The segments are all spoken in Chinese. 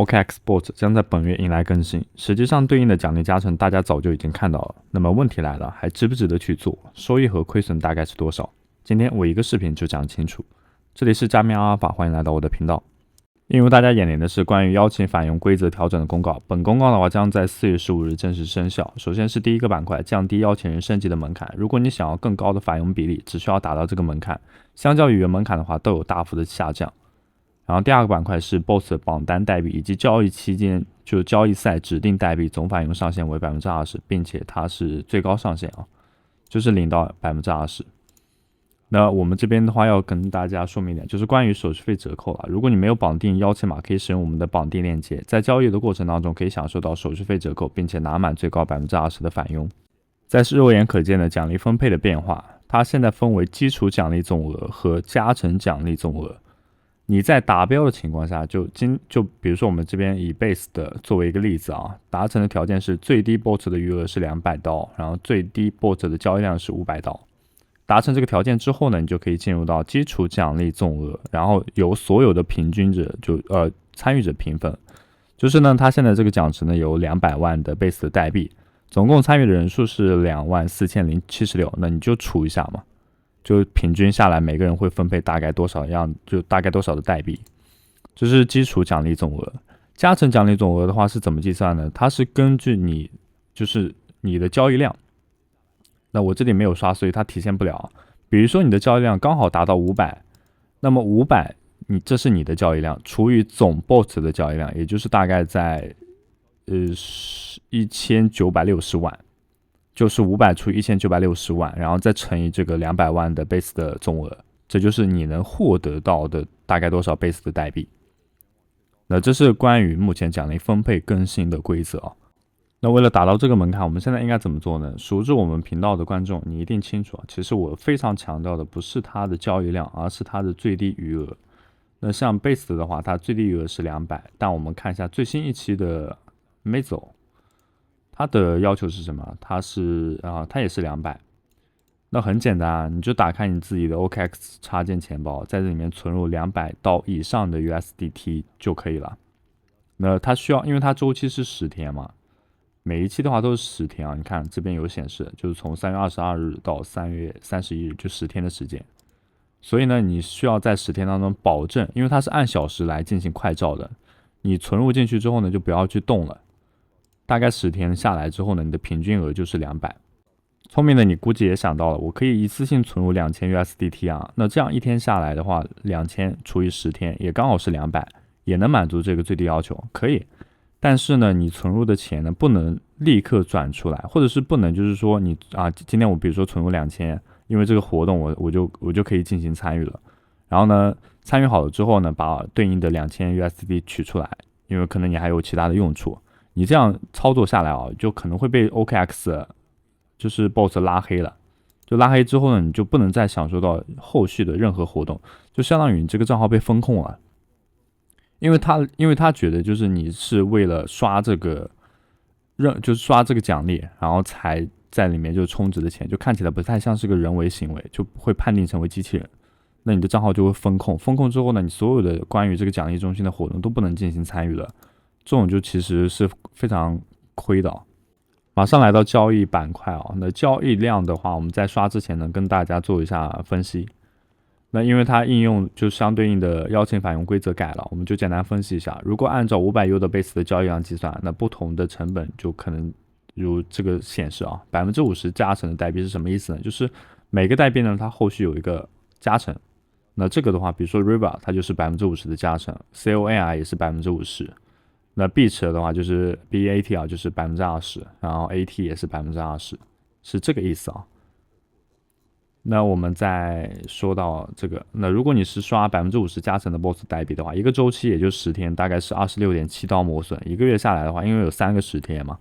OKX Bot 将在本月迎来更新，实际上对应的奖励加成大家早就已经看到了。那么问题来了，还值不值得去做？收益和亏损大概是多少？今天我一个视频就讲清楚。这里是加密阿尔法，欢迎来到我的频道。映入大家眼帘的是关于邀请返佣规则调整的公告。本公告的话将在4月15日正式生效。首先是第一个板块，降低邀请人升级的门槛。如果你想要更高的返佣比例，只需要达到这个门槛，相较于原门槛的话都有大幅的下降。然后第二个板块是 BOSS 榜单代币以及交易期间就交易赛指定代币总返佣上限为 20%， 并且它是最高上限啊，就是领到 20%。那我们这边的话要跟大家说明一点，就是关于手续费折扣了。如果你没有绑定邀请码，可以使用我们的绑定链接，在交易的过程当中可以享受到手续费折扣，并且拿满最高 20% 的返佣。再是肉眼可见的奖励分配的变化，它现在分为基础奖励总额和加成奖励总额。你在达标的情况下，就比如说我们这边以 Base 的作为一个例子啊，达成的条件是最低 bot 的余额是$200，然后最低 bot 的交易量是$500。达成这个条件之后呢，你就可以进入到基础奖励总额，然后由所有的平均者参与者平分。就是呢，它现在这个奖池呢有200万的 Base 的代币，总共参与的人数是24076，那你就除一下嘛。就平均下来，每个人会分配大概多少的代币，这是基础奖励总额。加成奖励总额的话是怎么计算呢？它是根据你的交易量。那我这里没有刷，所以它体现不了。比如说你的交易量刚好达到500，那么500这是你的交易量除以总 bot 的交易量，也就是大概在1960万。就是500除以1960万，然后再乘以这个200万的 base 的总额，这就是你能获得到的大概多少 base 的代币。那这是关于目前奖励分配更新的规则啊。那为了达到这个门槛，我们现在应该怎么做呢？熟知我们频道的观众，你一定清楚啊。其实我非常强调的不是它的交易量，而是它的最低余额。那像 base 的话，它最低余额是200，但我们看一下最新一期的 Mazo。它的要求是什么？它也是200。那很简单啊，你就打开你自己的 OKX 插件钱包，在这里面存入200到以上的 USDT 就可以了。那它需要，因为它周期是10天嘛，每一期的话都是10天啊。你看这边有显示，就是从3月22日到3月31日，就10天的时间。所以呢，你需要在10天当中保证，因为它是按小时来进行快照的，你存入进去之后呢，就不要去动了。大概10天下来之后呢，你的平均额就是200。聪明的你估计也想到了，我可以一次性存入2000 USDT 啊，那这样一天下来的话，2000除以10天也刚好是200，也能满足这个最低要求，可以。但是呢，你存入的钱呢，不能立刻转出来，或者是不能就是说今天我比如说存入2000，因为这个活动我就可以进行参与了。然后呢，参与好了之后呢，把对应的2000 USDT 取出来，因为可能你还有其他的用处。你这样操作下来啊，就可能会被 OKX 就是 boss 拉黑了。就拉黑之后呢，你就不能再享受到后续的任何活动，就相当于你这个账号被封控了。因为他觉得就是你是为了刷这个奖励，然后才在里面就充值的钱，就看起来不太像是个人为行为，就会判定成为机器人。那你的账号就会封控，封控之后呢，你所有的关于这个奖励中心的活动都不能进行参与了。这种就其实是非常亏的。马上来到交易板块啊，那交易量的话，我们在刷之前呢，跟大家做一下分析。那因为它应用就相对应的邀请返佣规则改了，我们就简单分析一下。如果按照500U 的 base 的交易量计算，那不同的成本就可能如这个显示啊，50%加成的代币是什么意思呢？就是每个代币呢，它后续有一个加成。那这个的话，比如说 Riva 它就是50%的加成 ，CONI 也是50%。那 BEACH 的话就是 BAT 啊，就是 20%， 然后 AT 也是 20%， 是这个意思啊。那我们再说到这个，那如果你是刷50%加成的 BOSS 代币的话，一个周期也就10天，大概是26.7刀磨损。一个月下来的话，因为有3个10天嘛，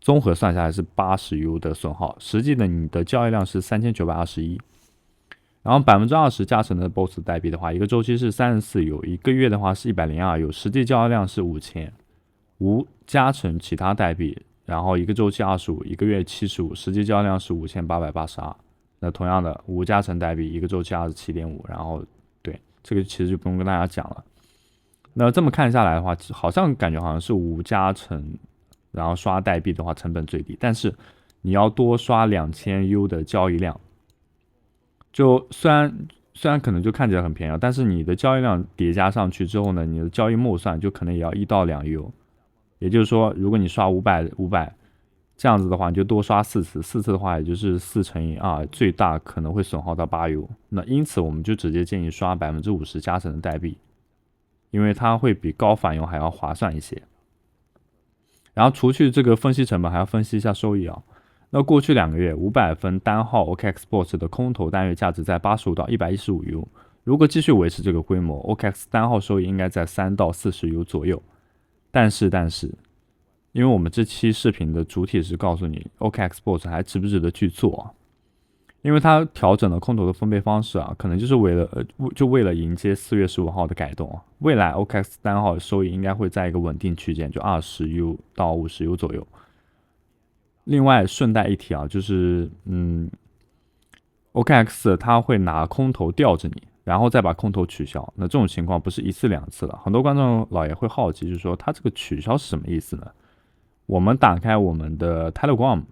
综合算下来是80U 的损耗，实际的你的交易量是3921。然后20%加成的 BOSS 代币的话，一个周期是34U，一个月的话是102U，实际交易量是5000。无加成其他代币，然后一个周期25，一个月75，实际交易量是5882。那同样的，无加成代币一个周期27.5，然后对这个其实就不用跟大家讲了。那这么看下来的话，好像感觉好像是5加成，然后刷代币的话成本最低，但是你要多刷2000U 的交易量，就虽然可能就看起来很便宜，但是你的交易量叠加上去之后呢，你的交易末算就可能也要1到2U，也就是说，如果你刷500这样子的话，你就多刷4次的话，也就是4乘以2，最大可能会损耗到8U。那因此，我们就直接建议刷50%加成的代币，因为它会比高返佣还要划算一些。然后除去这个分析成本，还要分析一下收益啊。那过去2个月，500分单号 OKX Bots 的空投单月价值在85到115U，如果继续维持这个规模 ，OKX 单号收益应该在3到40U 左右。但是，因为我们这期视频的主体是告诉你 OKX Bots 还值不值得去做啊？因为它调整了空投的分配方式啊，可能就是为了迎接4月15号的改动啊。未来 OKX 单号收益应该会在一个稳定区间，就20U 到50U 左右。另外顺带一提啊，就是OKX 它会拿空投吊着你，然后再把空投取消。那这种情况不是1次2次了，很多观众老爷会好奇，就是说它这个取消是什么意思呢？我们打开我们的 Telegram。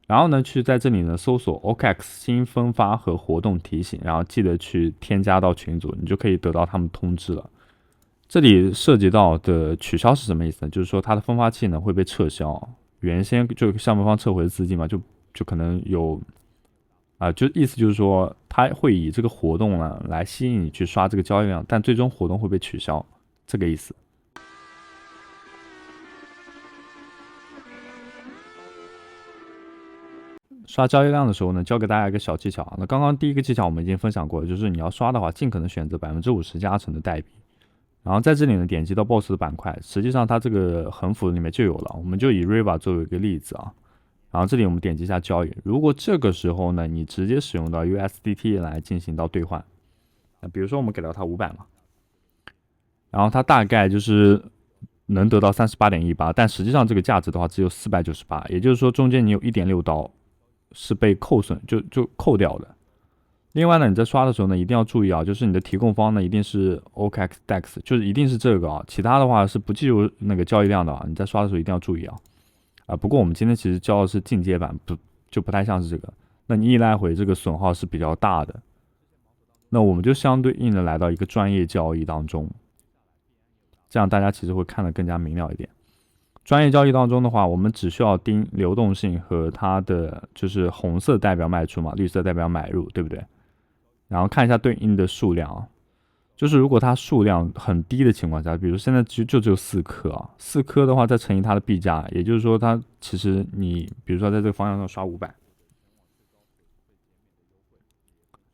然后呢，去在这里呢搜索 OKX 新分发和活动提醒，然后记得去添加到群组，你就可以得到他们通知了。这里涉及到的取消是什么意思呢？就是说它的分发器呢会被撤销，原先就项目方撤回的资金嘛，就可能有就意思就是说它会以这个活动呢来吸引你去刷这个交易量，但最终活动会被取消，这个意思。刷交易量的时候呢，教给大家一个小技巧。那刚刚第一个技巧我们已经分享过了，就是你要刷的话，尽可能选择50%加成的代币。然后在这里呢，点击到 Boss 的板块，实际上它这个横幅里面就有了。我们就以 Riva 作为一个例子啊。然后这里我们点击一下交易，如果这个时候呢，你直接使用到 USDT 来进行到兑换，那比如说我们给到它500嘛，然后它大概就是能得到38.18，但实际上这个价值的话只有498，也就是说中间你有1.6刀。是被扣损就扣掉的。另外呢，你在刷的时候呢，一定要注意啊，就是你的提供方呢一定是 OKX DEX， 就是一定是这个啊，其他的话是不计入那个交易量的啊。你在刷的时候一定要注意啊。不过我们今天其实教的是进阶版，不太像是这个。那你一来回这个损耗是比较大的，那我们就相对应的来到一个专业交易当中，这样大家其实会看得更加明了一点。专业交易当中的话，我们只需要盯流动性和它的就是红色代表卖出嘛，绿色代表买入，对不对？然后看一下对应的数量啊，就是如果它数量很低的情况下，比如现在就只有4颗啊，4颗的话再乘以它的币价，也就是说它其实你比如说在这个方向上刷500，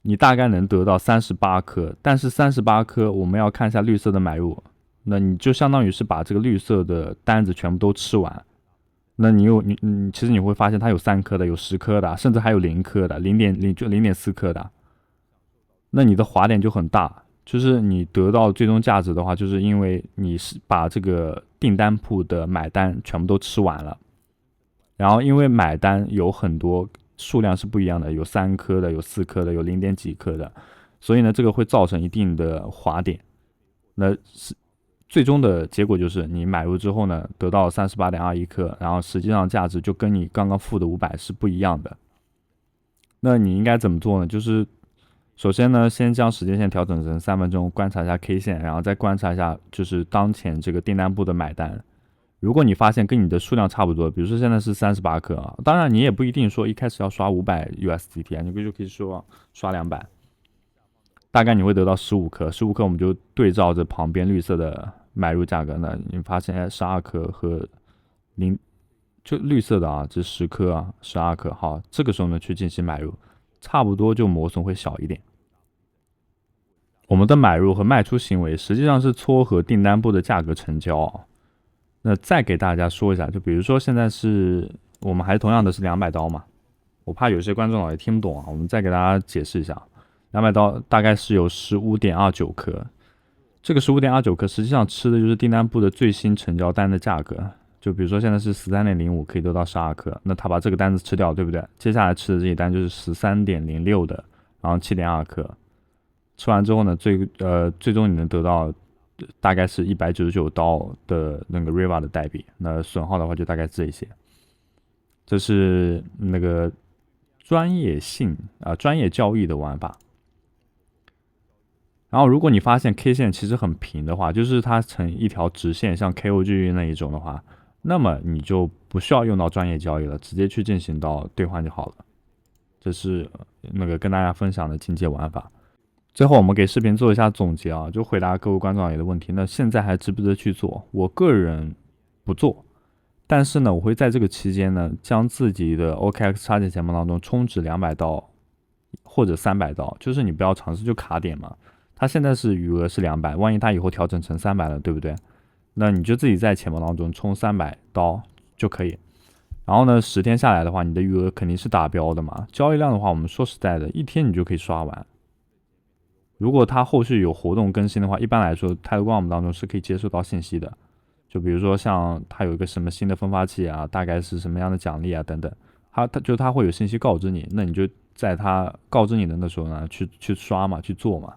你大概能得到38颗，但是38颗我们要看一下绿色的买入。那你就相当于是把这个绿色的单子全部都吃完，那你其实你会发现它有3颗的，有10颗的，甚至还有0颗的，0.4颗的，那你的滑点就很大，就是你得到最终价值的话，就是因为你是把这个订单铺的买单全部都吃完了，然后因为买单有很多数量是不一样的，有3颗的，有4颗的，有0点几颗的，所以呢这个会造成一定的滑点，那是。最终的结果就是你买入之后呢，得到38.21颗，然后实际上价值就跟你刚刚付的500是不一样的。那你应该怎么做呢？就是首先呢，先将时间线调整成3分钟，观察一下 K 线，然后再观察一下就是当前这个订单部的买单。如果你发现跟你的数量差不多，比如说现在是38颗啊，当然你也不一定说一开始要刷500 USDT 啊，你就可以说刷200。大概你会得到15颗，15颗我们就对照着旁边绿色的买入价格呢，你发现12颗和就绿色的啊，这10颗啊，12颗，好，这个时候呢去进行买入，差不多就磨损会小一点。我们的买入和卖出行为实际上是撮合订单部的价格成交啊。那再给大家说一下，就比如说现在是我们还同样的是200刀嘛，我怕有些观众老爷听不懂啊，我们再给大家解释一下。200刀大概是有15.29颗，这个15.29颗实际上吃的就是订单部的最新成交单的价格。就比如说现在是13.05，可以得到12颗，那他把这个单子吃掉，对不对？接下来吃的这一单就是13.06的，然后7.2颗，吃完之后呢，最终你能得到大概是$199的那个 Riva 的代币，那损耗的话就大概这些。这是那个专业性专业交易的玩法。然后如果你发现 K 线其实很平的话，就是它成一条直线，像 KOG 那一种的话，那么你就不需要用到专业交易了，直接去进行到兑换就好了。这是那个跟大家分享的进阶玩法。最后我们给视频做一下总结啊，就回答各位观众的问题。那现在还值不值得去做？我个人不做，但是呢，我会在这个期间呢，将自己的 OKX 插件钱包当中充值$200或者$300，就是你不要尝试就卡点嘛。它现在是余额是200，万一它以后调整成300了，对不对？那你就自己在钱包当中充$300就可以。然后呢，10天下来的话，你的余额肯定是达标的嘛。交易量的话，我们说实在的，一天你就可以刷完。如果它后续有活动更新的话，一般来说，Telegram 当中是可以接收到信息的。就比如说像它有一个什么新的分发器啊，大概是什么样的奖励啊等等，它会有信息告知你，那你就在它告知你的那时候呢，去刷嘛，去做嘛。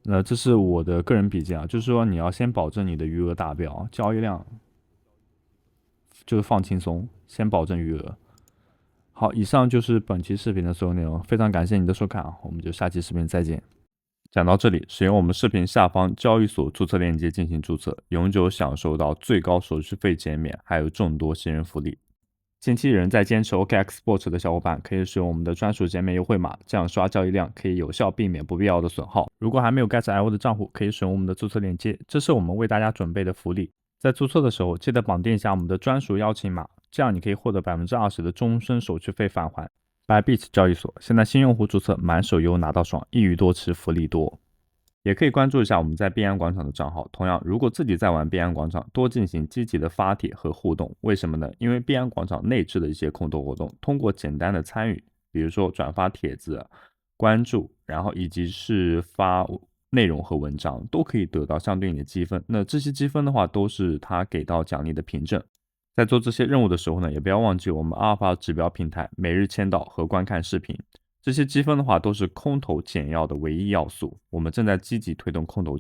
那这是我的个人笔记啊，就是说你要先保证你的余额达标，交易量就是放轻松，先保证余额。好，以上就是本期视频的所有内容，非常感谢你的收看啊，我们就下期视频再见。讲到这里，使用我们视频下方交易所注册链接进行注册，永久享受到最高手续费减免，还有众多新人福利。近期仍在坚持 OKX Sport 的小伙伴，可以使用我们的专属减免优惠码，这样刷交易量可以有效避免不必要的损耗。如果还没有 Get.io 的账户，可以使用我们的注册链接，这是我们为大家准备的福利。在注册的时候，记得绑定一下我们的专属邀请码，这样你可以获得20%的终身手续费返还。Bybit 交易所现在新用户注册满手优拿到爽，一鱼多吃福利多。也可以关注一下我们在币安广场的账号。同样，如果自己在玩币安广场，多进行积极的发帖和互动。为什么呢？因为币安广场内置的一些空投活动，通过简单的参与，比如说转发帖子、关注，然后以及是发内容和文章，都可以得到相对应的积分。那这些积分的话，都是他给到奖励的凭证。在做这些任务的时候呢，也不要忘记我们阿尔法指标平台每日签到和观看视频。这些积分的话，都是空投简要的唯一要素。我们正在积极推动空投